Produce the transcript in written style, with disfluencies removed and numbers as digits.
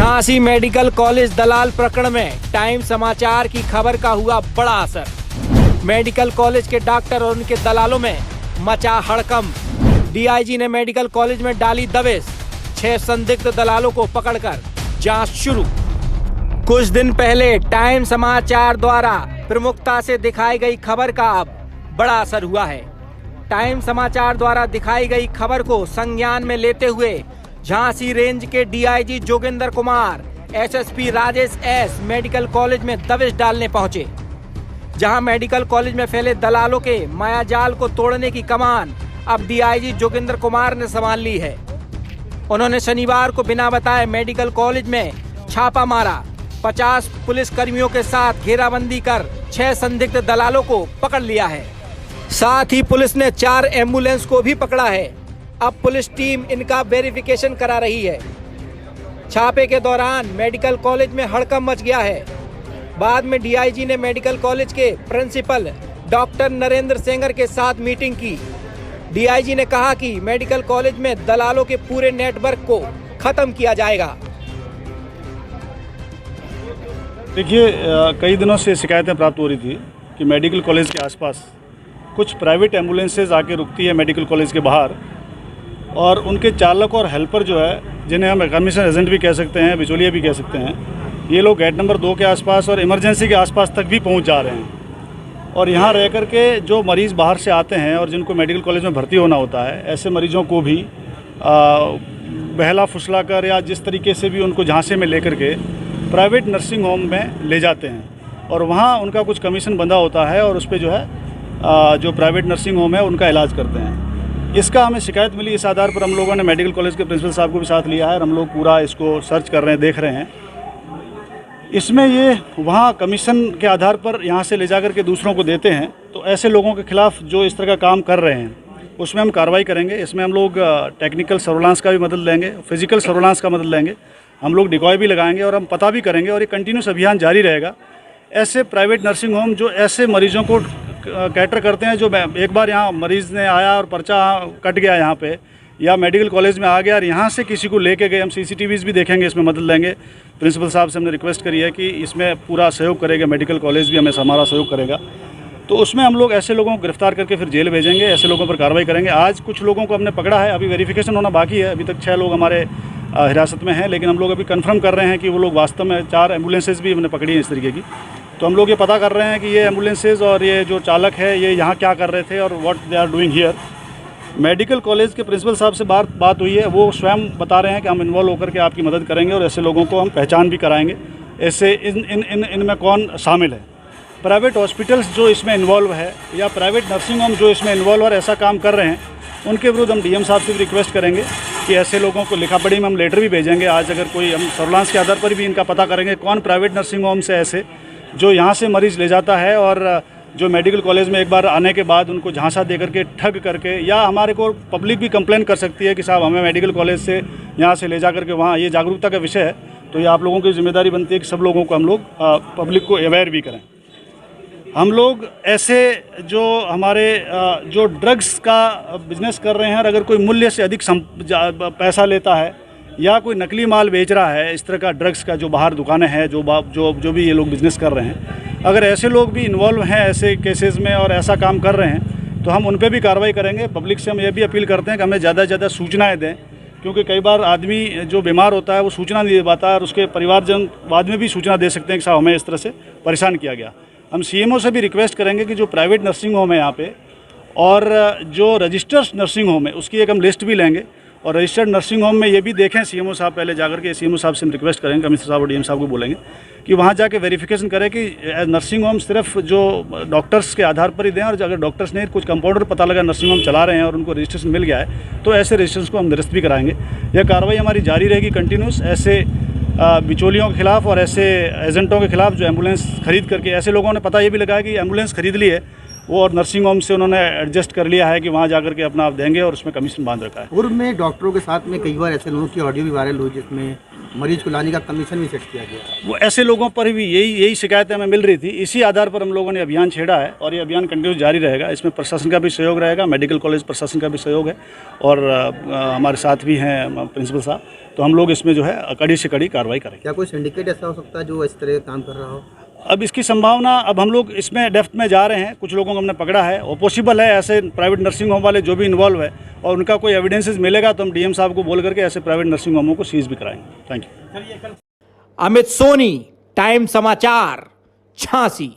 Jhansi medical college दलाल प्रकरण में time समाचार की खबर का हुआ बड़ा असर। मेडिकल कॉलेज के डॉक्टर और उनके दलालों में मचा हड़कंप। डीआईजी ने मेडिकल कॉलेज में डाली दबिश, 6 संदिग्ध दलालों को पकड़कर जांच शुरू। कुछ दिन पहले टाइम समाचार द्वारा प्रमुखता से दिखाई गई खबर का अब बड़ा असर हुआ है। टाइम समाचार द्वारा दिखाई गई खबर को संज्ञान में लेते हुए झांसी रेंज के DIG Joginder Kumar, SSP Rajesh S medical college में दबिश डालने पहुंचे, जहां मेडिकल कॉलेज में फैले दलालों के मायाजाल को तोड़ने की कमान अब डीआईजी जोगिंदर कुमार ने संभाल ली है। उन्होंने शनिवार को बिना बताए मेडिकल कॉलेज में छापा मारा, 50 पुलिस कर्मियों के साथ घेराबंदी कर 6 संदिग्ध दलालों को पकड़ लिया है। साथ ही पुलिस ने 4 एम्बुलेंस को भी पकड़ा है। अब पुलिस टीम इनका वेरिफिकेशन करा रही है। छापे के दौरान मेडिकल कॉलेज में हड़कंप मच गया है। बाद में डीआईजी ने मेडिकल कॉलेज के प्रिंसिपल डॉक्टर नरेंद्र सेंगर के साथ मीटिंग की। डीआईजी ने कहा कि मेडिकल कॉलेज में दलालों के पूरे नेटवर्क को खत्म किया जाएगा। देखिए, कई दिनों से शिकायतें प्राप्त हो रही थी कि मेडिकल कॉलेज के आसपास कुछ प्राइवेट एम्बुलेंसेज आके रुकती है मेडिकल कॉलेज के बाहर, और उनके चालक और हेल्पर जो है, जिन्हें हम कमीशन एजेंट भी कह सकते हैं, बिचौलिया भी कह सकते हैं, ये लोग गेट नंबर 2 के आसपास और इमरजेंसी के आसपास तक भी पहुंच जा रहे हैं। और यहाँ रह कर के जो मरीज़ बाहर से आते हैं और जिनको मेडिकल कॉलेज में भर्ती होना होता है, ऐसे मरीजों को भी बहला फुसला कर या जिस तरीके से भी उनको झांसे में लेकर के प्राइवेट नर्सिंग होम में ले जाते हैं, और वहाँ उनका कुछ कमीशन बंधा होता है और उस पर जो है जो प्राइवेट नर्सिंग होम है उनका इलाज करते हैं। इसका हमें शिकायत मिली, इस आधार पर हम लोगों ने मेडिकल कॉलेज के प्रिंसिपल साहब को भी साथ लिया है और हम लोग पूरा इसको सर्च कर रहे हैं, देख रहे हैं। इसमें ये वहाँ कमीशन के आधार पर यहाँ से ले जा कर के दूसरों को देते हैं, तो ऐसे लोगों के खिलाफ जो इस तरह का काम कर रहे हैं उसमें हम कार्रवाई करेंगे। इसमें हम लोग टेक्निकल सर्विलांस का भी मदद लेंगे, फिजिकल सर्विलांस का मदद लेंगे, हम लोग डिकॉय भी लगाएंगे और हम पता भी करेंगे, और ये कंटिन्यूस अभियान जारी रहेगा। ऐसे प्राइवेट नर्सिंग होम जो ऐसे मरीजों को कैटर करते हैं, जो एक बार यहाँ मरीज़ ने आया और पर्चा कट गया यहाँ पे, या मेडिकल कॉलेज में आ गया और यहाँ से किसी को लेके गए, हम सीसीटीवीज़ भी देखेंगे, इसमें मदद लेंगे। प्रिंसिपल साहब से हमने रिक्वेस्ट करी है कि इसमें पूरा सहयोग करेगा, मेडिकल कॉलेज भी हमें हमारा सहयोग करेगा। तो उसमें हम लोग ऐसे लोगों को गिरफ्तार करके फिर जेल भेजेंगे, ऐसे लोगों पर कार्रवाई करेंगे। आज कुछ लोगों को हमने पकड़ा है, अभी वेरिफिकेशन होना बाकी है, अभी तक 6 लोग हमारे हिरासत में हैं, लेकिन हम लोग अभी कंफर्म कर रहे हैं कि वो लोग वास्तव में 4 एम्बुलेंसेज भी हमने पकड़ी हैं इस तरीके की। तो हम लोग ये पता कर रहे हैं कि ये एम्बुलेंसेज और ये जो चालक है ये यहाँ क्या कर रहे थे और what they are doing here. Medical college के प्रिंसिपल साहब से बात हुई है, वो स्वयं बता रहे हैं कि हम इन्वॉल्व होकर के आपकी मदद करेंगे और ऐसे लोगों को हम पहचान भी कराएंगे, ऐसे इनमें कौन शामिल है। प्राइवेट हॉस्पिटल्स जो इसमें इन्वॉल्व है या प्राइवेट नर्सिंग होम जो इसमें इन्वॉल्व और ऐसा काम कर रहे हैं, उनके विरुद्ध हम डीएम साहब से भी रिक्वेस्ट करेंगे कि ऐसे लोगों को लिखा पढ़ी में हम लेटर भी भेजेंगे। आज अगर कोई हम सर्विलांस के आधार पर भी इनका पता करेंगे कौन प्राइवेट नर्सिंग होम से ऐसे जो यहाँ से मरीज़ ले जाता है और जो मेडिकल कॉलेज में एक बार आने के बाद उनको झांसा दे करके ठग करके, या हमारे को पब्लिक भी कंप्लेन कर सकती है कि साहब हमें मेडिकल कॉलेज से यहाँ से ले जा करके वहाँ, ये जागरूकता का विषय है। तो ये आप लोगों की जिम्मेदारी बनती है कि सब लोगों को हम लोग पब्लिक को अवेयर भी करें। हम लोग ऐसे जो हमारे जो ड्रग्स का बिजनेस कर रहे हैं, और अगर कोई मूल्य से अधिक पैसा लेता है या कोई नकली माल बेच रहा है, इस तरह का ड्रग्स का जो बाहर दुकानें हैं, जो भी ये लोग बिज़नेस कर रहे हैं, अगर ऐसे लोग भी इन्वॉल्व हैं ऐसे केसेस में और ऐसा काम कर रहे हैं, तो हम उन पे भी कार्रवाई करेंगे। पब्लिक से हम ये भी अपील करते हैं कि हमें ज़्यादा से ज़्यादा सूचनाएँ दें, क्योंकि कई बार आदमी जो बीमार होता है वो सूचना नहीं दे पाता है और उसके परिवारजन बाद में भी सूचना दे सकते हैं कि साहब हमें इस तरह से परेशान किया गया। हम सीएमओ से भी रिक्वेस्ट करेंगे कि जो प्राइवेट नर्सिंग होम है यहाँ पे और जो रजिस्टर्ड नर्सिंग होम है उसकी एक हम लिस्ट भी लेंगे, और रजिस्टर्ड नर्सिंग होम में ये भी देखें सीएमओ साहब पहले जाकर के, सीएमओ साहब से हम रिक्वेस्ट करेंगे, कमिश्नर साहब और डीएम साहब को बोलेंगे कि वहाँ जाके वेरिफिकेशन करें कि नर्सिंग होम सिर्फ जो डॉक्टर्स के आधार पर ही दें, और अगर डॉक्टर्स ने कुछ कंपाउंडर पता लगा नर्सिंग होम चला रहे हैं और उनको रजिस्ट्रेशन मिल गया है, तो ऐसे रजिस्ट्रेशन को हम निरस्त भी कराएंगे। यह कार्रवाई हमारी जारी रहेगी कंटिन्यूस, ऐसे बिचौलियों के खिलाफ और ऐसे एजेंटों के खिलाफ जो एम्बुलेंस खरीद करके, ऐसे लोगों ने पता ये भी लगाया कि एम्बुलेंस खरीद ली है वो और नर्सिंग होम से उन्होंने एडजस्ट कर लिया है कि वहाँ जाकर के अपना आप देंगे और उसमें कमीशन बांध रखा है। पूर्व में डॉक्टरों के साथ में कई बार ऐसे लोगों की ऑडियो भी वायरल हुई जिसमें मरीज को लाने का कमीशन भी सेट किया गया। वो ऐसे लोगों पर भी यही शिकायतें हमें मिल रही थी। इसी आधार पर हम लोगों ने अभियान छेड़ा है और ये अभियान कंटिन्यू जारी रहेगा। इसमें प्रशासन का भी सहयोग रहेगा, मेडिकल कॉलेज प्रशासन का भी सहयोग है और हमारे साथ भी हैं प्रिंसिपल साहब। तो हम लोग इसमें जो है कड़ी से कड़ी कार्रवाई करेंगे। क्या कोई सिंडिकेट ऐसा हो सकता है जो इस तरह का काम कर रहा हो? अब इसकी संभावना, अब हम लोग इसमें डेप्थ में जा रहे हैं, कुछ लोगों को हमने पकड़ा है और पॉसिबल है ऐसे प्राइवेट नर्सिंग होम वाले जो भी इन्वॉल्व है और उनका कोई एविडेंसेस मिलेगा तो हम डीएम साहब को बोल करके ऐसे प्राइवेट नर्सिंग होमों को सीज भी कराएंगे। Thank you. Amit Soni, Time Samachar, Jhansi.